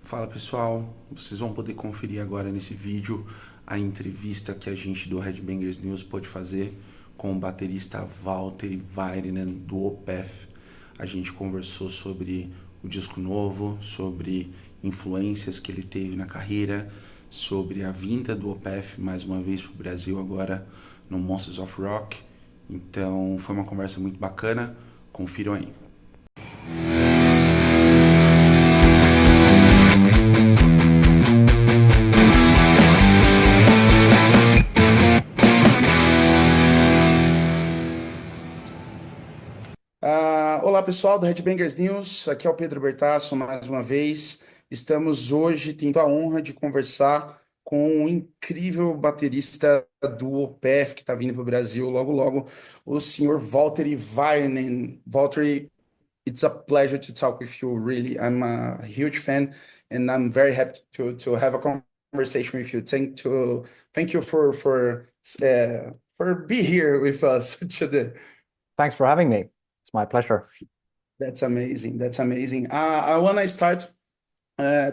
Fala pessoal, vocês vão poder conferir agora nesse vídeo a entrevista que a gente do Headbangers News pôde fazer com o baterista Waltteri Väyrynen do Opeth. A gente conversou sobre o disco novo, sobre influências que ele teve na carreira, sobre a vinda do Opeth mais uma vez para o Brasil agora no Monsters of Rock. Então foi uma conversa muito bacana, confiram aí. Olá pessoal do Headbangers News, aqui é o Pedro Bertasso mais uma vez. Estamos hoje tendo a honra de conversar com um incrível baterista do Opeth que está vindo para o Brasil logo logo, o senhor Waltteri Väyrynen. Waltteri, it's a pleasure to talk with you, really. I'm a huge fan and I'm very happy to have a conversation with you. Thank you for being here with us today. Thanks for having me. It's my pleasure. That's amazing. That's amazing. I want to start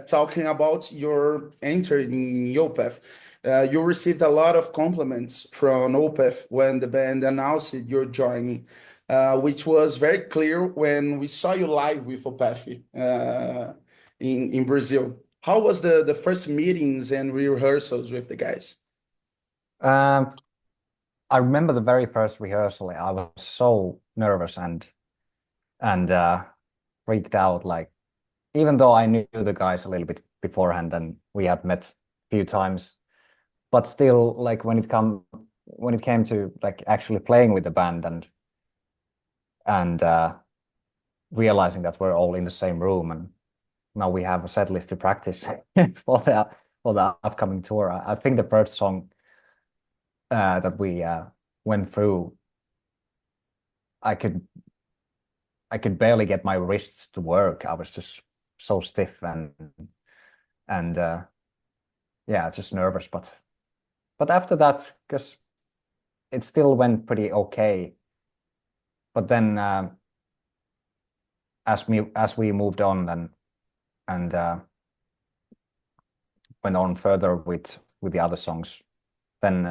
talking about your entry in Opeth. You received a lot of compliments from Opeth when the band announced you're joining, which was very clear when we saw you live with Opeth in Brazil. How was the first meetings and rehearsals with the guys? I remember the very first rehearsal. I was so nervous and freaked out. Like, even though I knew the guys a little bit beforehand and we had met a few times, but still, like when it came to like actually playing with the band and realizing that we're all in the same room and now we have a set list to practice for the upcoming tour. I think the first song that we went through, I could barely get my wrists to work. I was just so stiff and yeah, just nervous. But after that, because it still went pretty okay. But then as we moved on and went on further with the other songs, then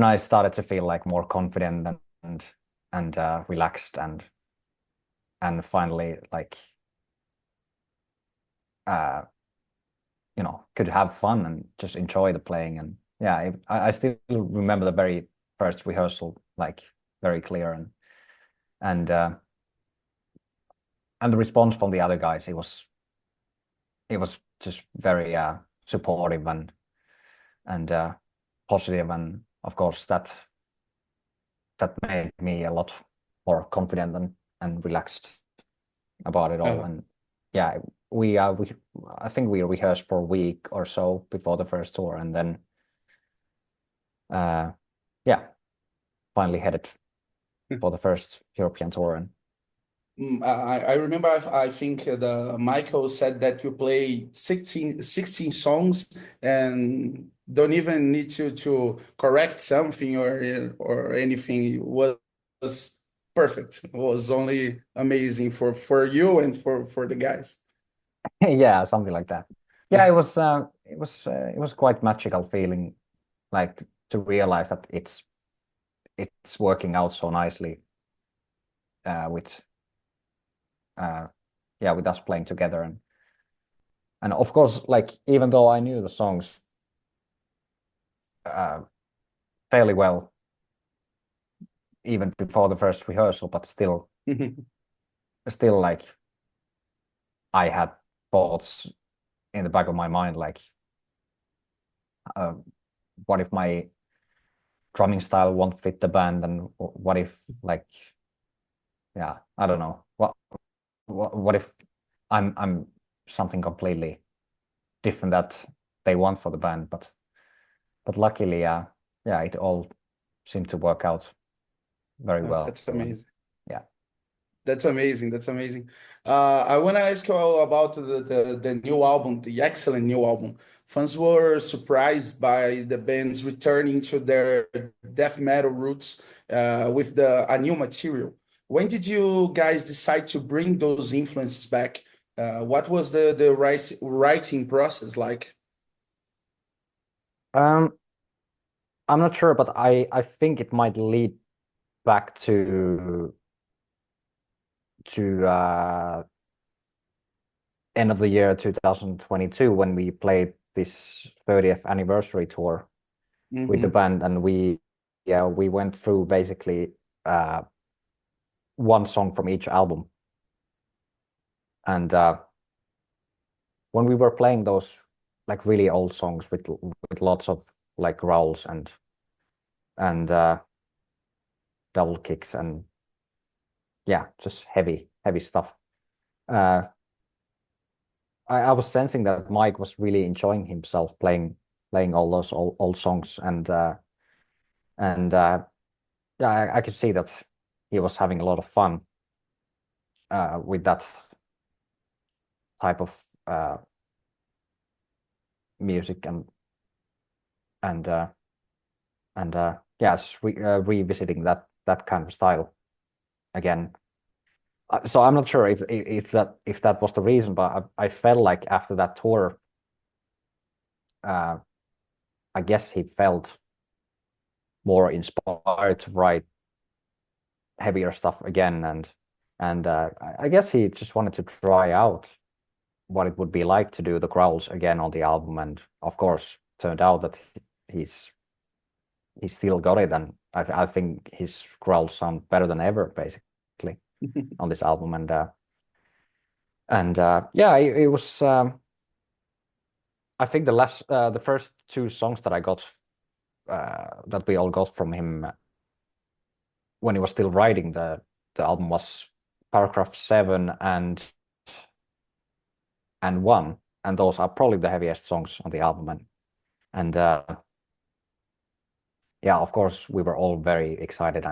I started to feel like more confident and relaxed and finally like could have fun and just enjoy the playing. And yeah, I still remember the very first rehearsal like very clear and the response from the other guys, it was just very supportive and positive, and of course that made me a lot more confident and relaxed about it all. And yeah, I think we rehearsed for a week or so before the first tour, and then yeah, finally headed for the first European tour. And I remember, I think Michael said that you play 16 songs and don't even need to correct something or anything. It was perfect. It was only amazing for you and for the guys. yeah, something like that. Yeah, it was quite magical feeling, like to realize that it's working out so nicely with with us playing together. And of course, like even though I knew the songs fairly well even before the first rehearsal, but still like I had thoughts in the back of my mind like what if my drumming style won't fit the band, and what if like I don't know, what if I'm something completely different that they want for the band. But luckily it all seemed to work out very well. That's amazing. Yeah, that's amazing. That's amazing. I want to ask you all about the new album, the excellent new album. Fans were surprised by the band's returning to their death metal roots with a new material. When did you guys decide to bring those influences back? What was the writing process like? Um, I'm not sure, but I think it might lead back to end of the year 2022 when we played this 30th anniversary tour with the Hmm. band, and we went through basically uh, one song from each album, and when we were playing those like really old songs with lots of like growls and double kicks and yeah, just heavy stuff. Uh, I was sensing that Mike was really enjoying himself playing all those old songs, and yeah, I could see that he was having a lot of fun with that type of uh, music and uh, and yeah, just revisiting that kind of style again. So I'm not sure if that was the reason, but I felt like after that tour, uh, I guess he felt more inspired to write heavier stuff again, and I guess he just wanted to try out what it would be like to do the growls again on the album, and of course, turned out that he still got it, and I think his growls sound better than ever, basically, on this album, and yeah, it was. I think the first two songs that I got, that we all got from him when he was still writing the album was Paragraph 7 and 1, and those are probably the heaviest songs on the album, and yeah, of course, we were all very excited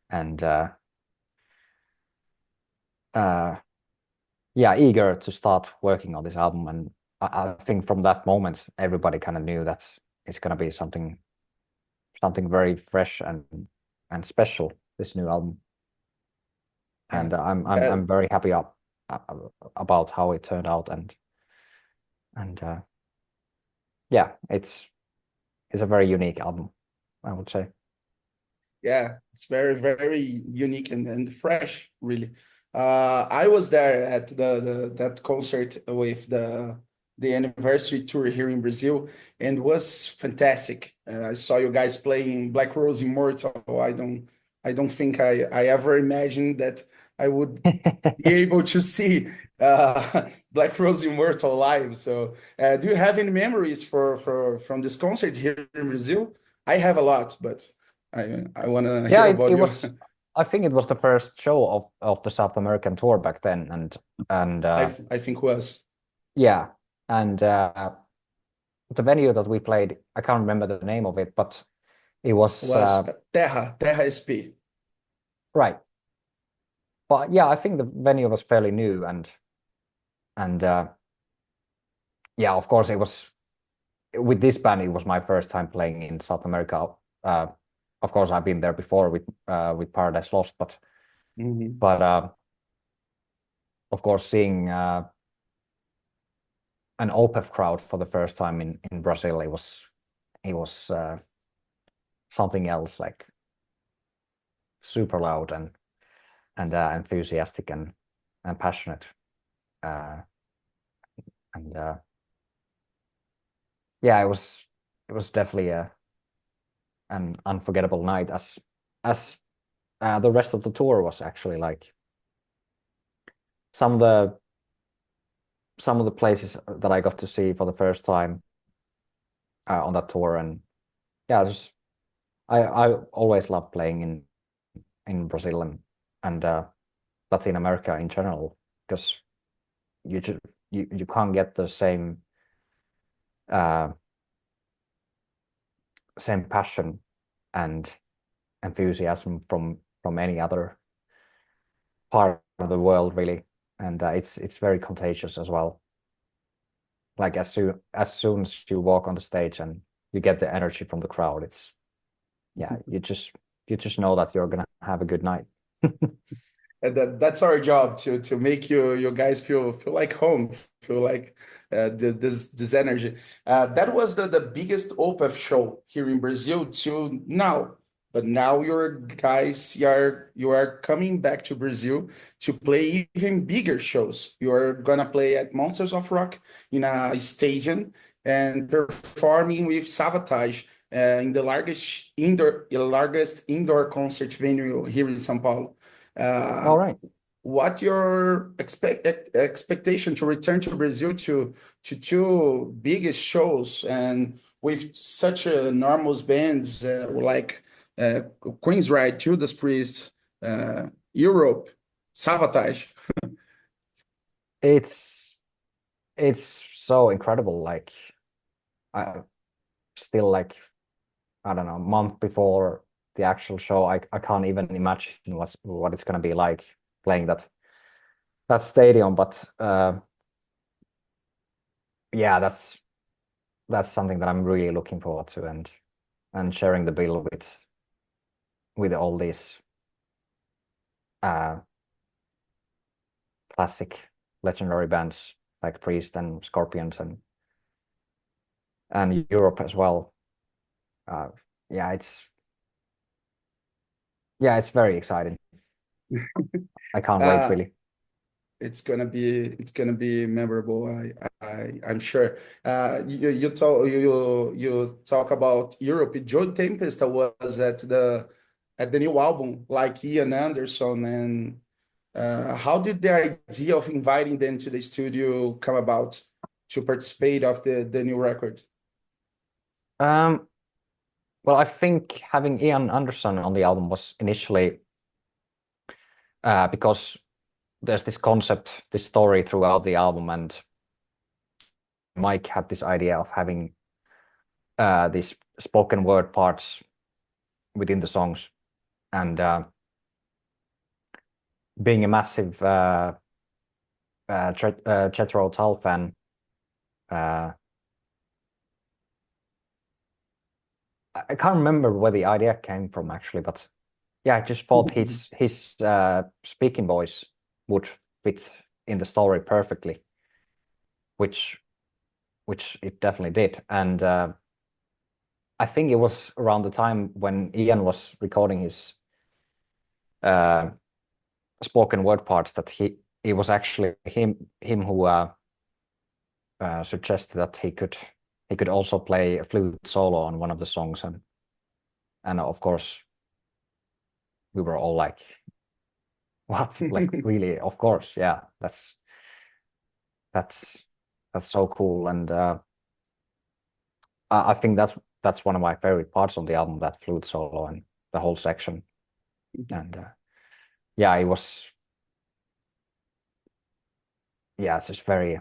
and uh, yeah, eager to start working on this album, and I think from that moment, everybody kind of knew that it's gonna be something very fresh and special. This new album, Yeah, and yeah, I'm very happy uh, about how it turned out, and yeah, it's a very unique album, I would say. yeah. It's very, very unique and fresh, really. I was there at that concert with the anniversary tour here in Brazil, and was fantastic. I saw you guys playing Black Rose Immortal. I don't think I ever imagined that I would be able to see Black Rose Immortal live. So, do you have any memories from this concert here in Brazil? I have a lot, but I want to Yeah, hear it about you. was. I think it was the first show of the South American tour back then, and I think was yeah, and the venue that we played, I can't remember the name of it, but it was was Terra SP. right. But yeah, I think the venue was fairly new, and yeah, of course, it was with this band. It was my first time playing in South America. Uh, of course, I've been there before with Paradise Lost, Mhm. but of course, seeing an Opeth crowd for the first time in Brazil, it was something else, like super loud and enthusiastic and passionate, uh, and yeah, it was definitely an unforgettable night, as the rest of the tour was actually like some of the some of the places that I got to see for the first time on that tour, and yeah, just I always love playing in Brazil and Latin America in general, because you just you can't get the uh, same passion and enthusiasm from any other part of the world, really, and it's very contagious as well. Like as soon as you walk on the stage and you get the energy from the crowd, it's yeah, you just know that you're gonna have a good night. And that's our job to make you guys feel like home, feel like this energy. That was the biggest Opeth show here in Brazil till now. But now your guys you are coming back to Brazil to play even bigger shows. You are gonna play at Monsters of Rock in a stadium and performing with Savatage in the largest indoor concert venue here in São Paulo. All Uh, right. what your expectation to return to Brazil to two biggest shows and with such enormous bands like uh, Queen's Ride, Judas Priest, Europe, Savatage. It's it's so incredible. Like I still like I don't know, a month before the actual show, I can't even imagine what it's gonna be like playing that stadium. But yeah, that's something that I'm really looking forward to, and sharing the bill with all these uh classic legendary bands like Priest and Scorpions and Europe as well. Uh, yeah, it's very exciting. I can't wait Uh, really. it's gonna be memorable. I'm sure. You talk about Europe. Joe Tempest was at the new album, like Ian Anderson, and how did the idea of inviting them to the studio come about to participate of the new record? Um, well, I think having Ian Anderson on the album was initially because there's this concept, this story throughout the album, and Mike had this idea of having these spoken word parts within the songs, and being a massive Jethro Tull fan, uh, I can't remember where the idea came from actually, but yeah, I just thought his speaking voice would fit in the story perfectly, which it definitely did. And I think it was around the time when Ian was recording his uh, spoken word parts that it was actually him who suggested that he could also play a flute solo on one of the songs, and of course we were all like, what, like really, of course, yeah, that's that's so cool. And I think that's one of my favorite parts of the album, that flute solo and the whole section. And yeah, it was, yeah, it's just very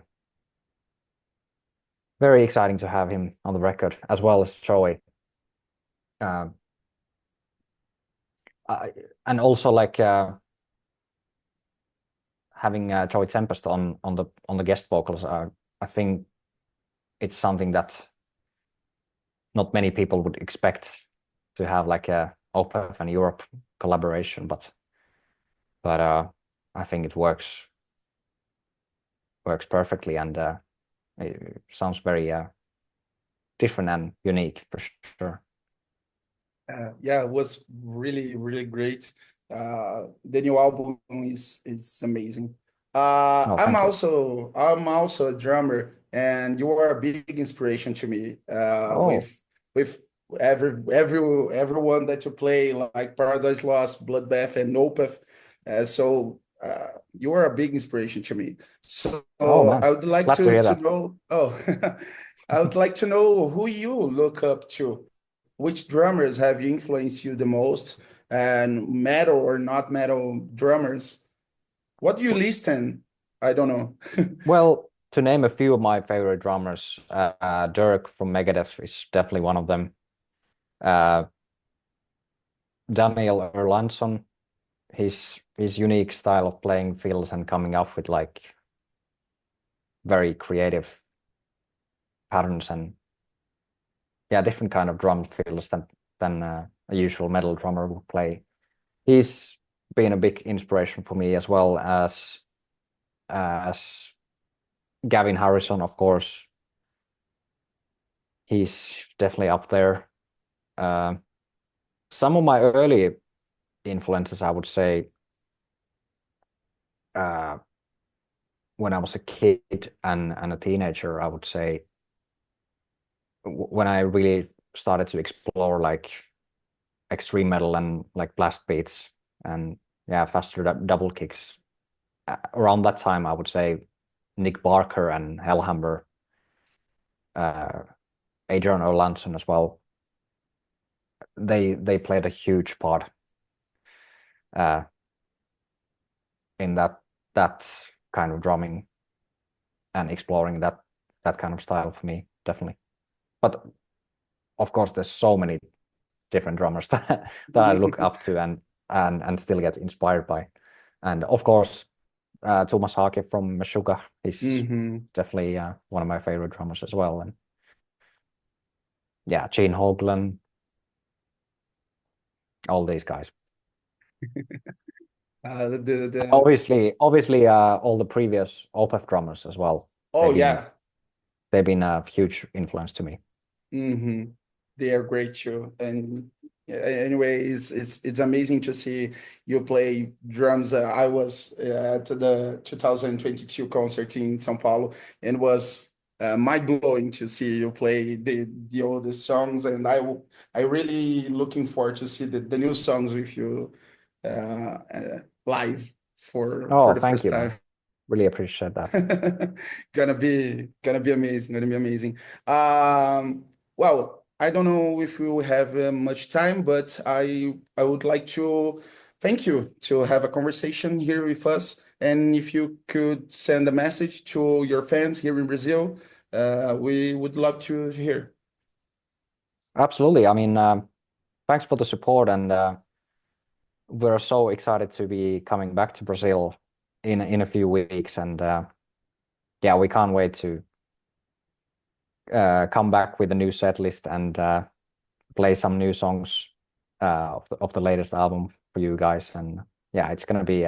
very exciting to have him on the record, as well as Joey. um, I, and also like having Joey Tempest on the guest vocals. I think it's something that not many people would expect, to have like a Opeth and Europe collaboration, but I think it works perfectly, and it sounds very different and unique for sure. Yeah, it was really, really great. The new album is amazing. No, I'm thank you. also I'm also a drummer, and you are a big inspiration to me. Oh, With everyone that you play, like Paradise Lost, Bloodbath, and Opeth. You are a big inspiration to me. So oh I man, would like glad to to hear to that. know. Oh, I would like to know who you look up to. Which drummers have influenced you the most? And metal or not metal drummers? What do you listen? I don't know. Well, to name a few of my favorite drummers, Dirk from Megadeth is definitely one of them. Uh, Daniel Erlandsson, his unique style of playing fills and coming up with like very creative patterns, and yeah, different kind of drum fills than a usual metal drummer would play. He's been a big inspiration for me, as well as Gavin Harrison, of course. He's definitely up there. Some of my early influences, I would say, when I was a kid and a teenager, I would say, when I really started to explore like extreme metal and like blast beats and yeah, faster double kicks. Around that time, I would say Nick Barker and Hellhammer, uh, Adrian Erlandson as well. They played a huge part uh, in that kind of drumming and exploring that kind of style for me, definitely. But of course, there's so many different drummers that I look up to and still get inspired by. And of course, Thomas Hake from Meshuggah is definitely one of my favorite drummers as well. And yeah, Gene Hoglan, all these guys. Obviously, all the previous Opeth drummers as well. Oh yeah. They've been a huge influence to me. They are great too. And anyway, it's amazing to see you play drums. I was at the 2022 concert in São Paulo, and was mind blowing to see you play the oldest songs. And I really looking forward to see the new songs with you live for the thank first you, time. Man. Really appreciate that. Gonna be amazing. Gonna be amazing. Well, I don't know if we will have much time, but I would like to thank you to have a conversation here with us. And if you could send a message to your fans here in Brazil, we would love to hear. Absolutely. I mean, thanks for the support, and we're so excited to be coming back to Brazil in a few weeks, and yeah, we can't wait to come back with a new set list and play some new songs of the latest album for you guys. And yeah, it's gonna be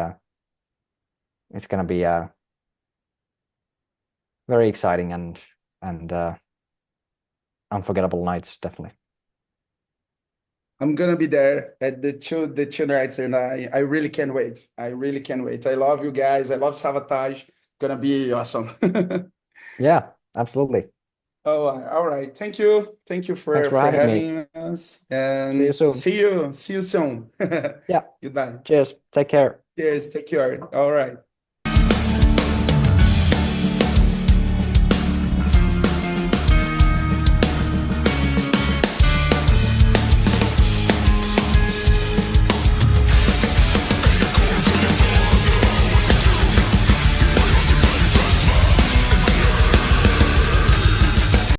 very exciting and unforgettable nights, definitely. I'm gonna be there at the two nights, and I really can't wait. I really can't wait. I love you guys. I love Savatage. Gonna be awesome. Yeah, absolutely. Oh, all right. Thank you. Thank you Thanks for for having me. having us, See you and soon. see you soon. Yeah. Goodbye. Cheers. Take care. Cheers. Take care. All right.